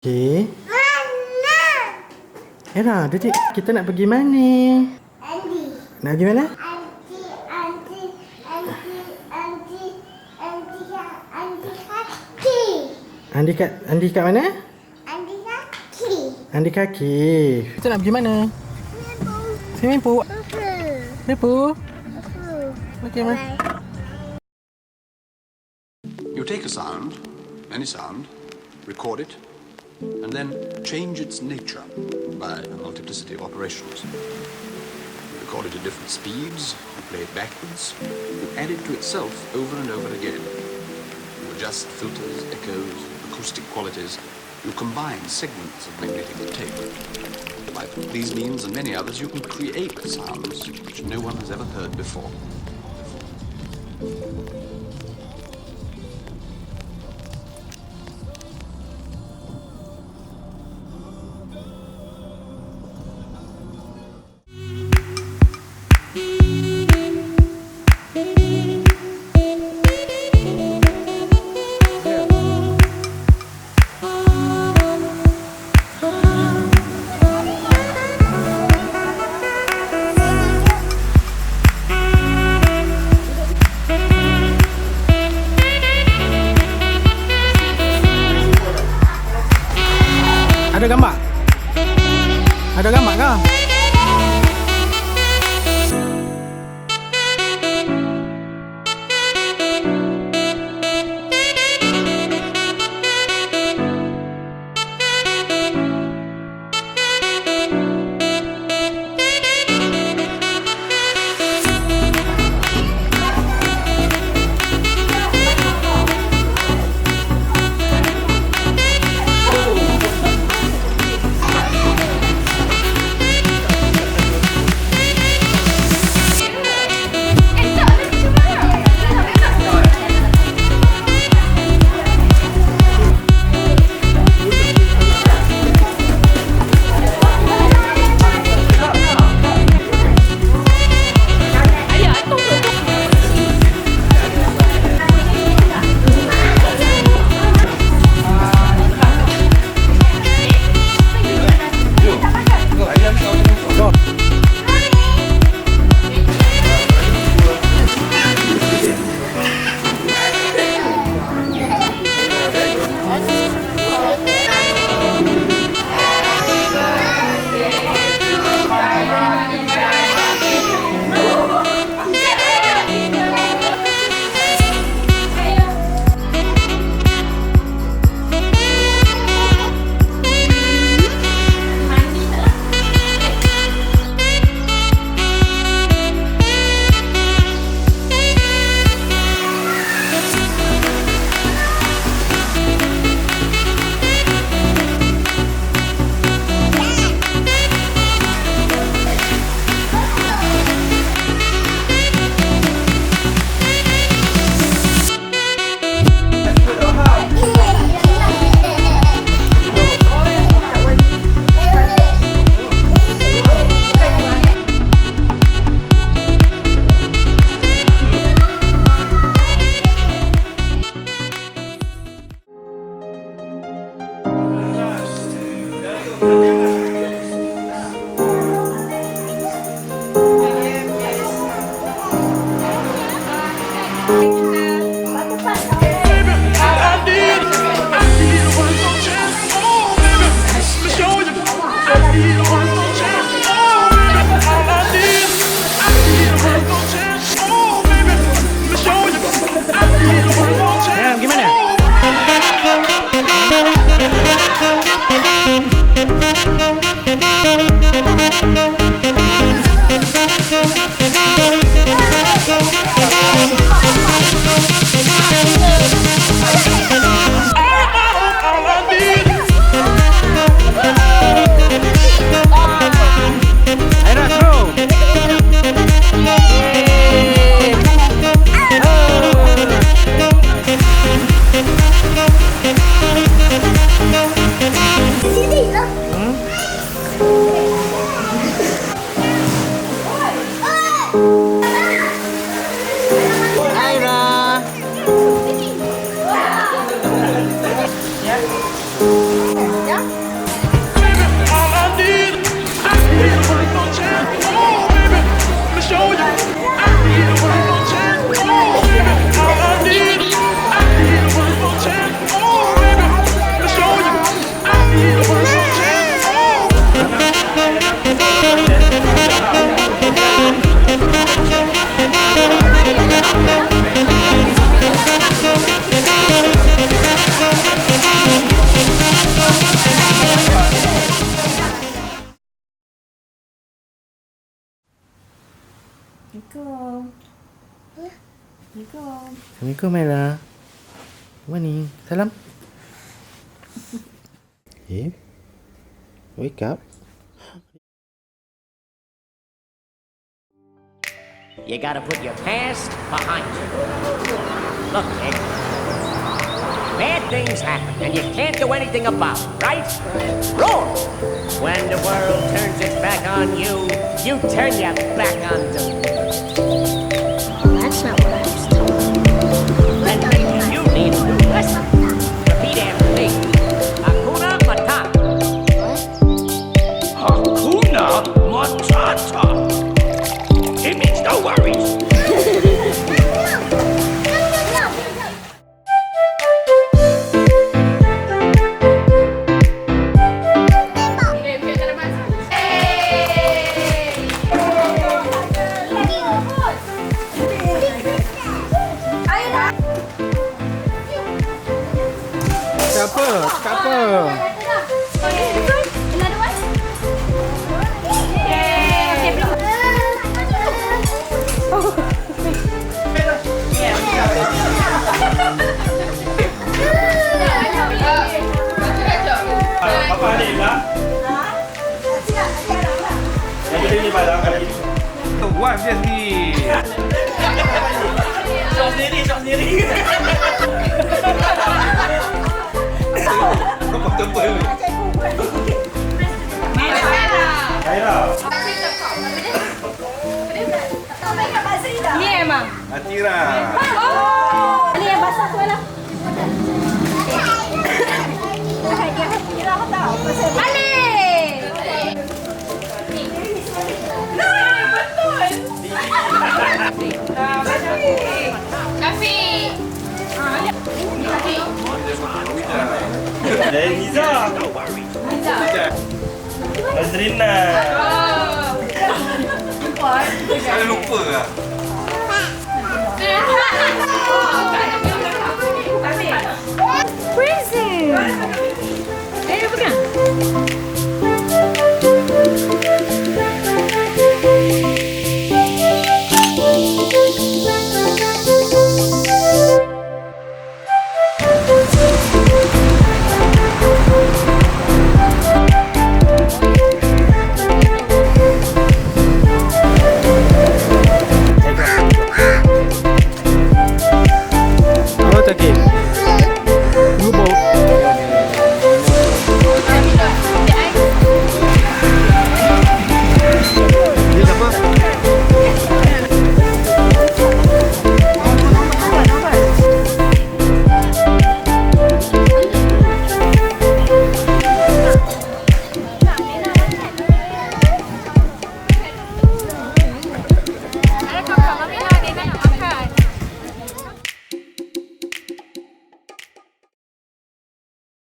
Okey. Mana? Era, Dedik, kita nak pergi mana? Andi. Nak pergi mana? Andi kaki. Andi kat mana? Andi kaki. Andi kaki. Kita nak pergi mana? Swimming pool. Swimming pool. Okey, mana? You take a sound, any sound, record it, and then change its nature by a multiplicity of operations. You record it at different speeds, you play it backwards, you add it to itself over and over again. You adjust filters, echoes, acoustic qualities, you combine segments of magnetic tape. By these means and many others, you can create sounds which no one has ever heard before. Ada gambar? Ada gambar kah? Gimana? Assalamualaikum, Myra. Good morning. Salam. Hey, wake up. You gotta put your past behind you. Look, kid. Bad things happen, and you can't do anything about it, right? Wrong! When the world turns its back on you, you turn your back on them. That's not what I was told. And maybe you need a new lesson. Repeat after me. Hakuna Matata. Hakuna Matata. It means no worries. Cakap apa? Cakap apa? Apa ada pula? Yang boleh ni barang kali ni. Buat dia sendiri. Syok sendiri. Kau betul-betul ni. Kaira. Ni emang. Atira. Ni yang basah tu lah. Balik. Kafi. Niza. Azrina. Saya lupa lah. Present. Pegang.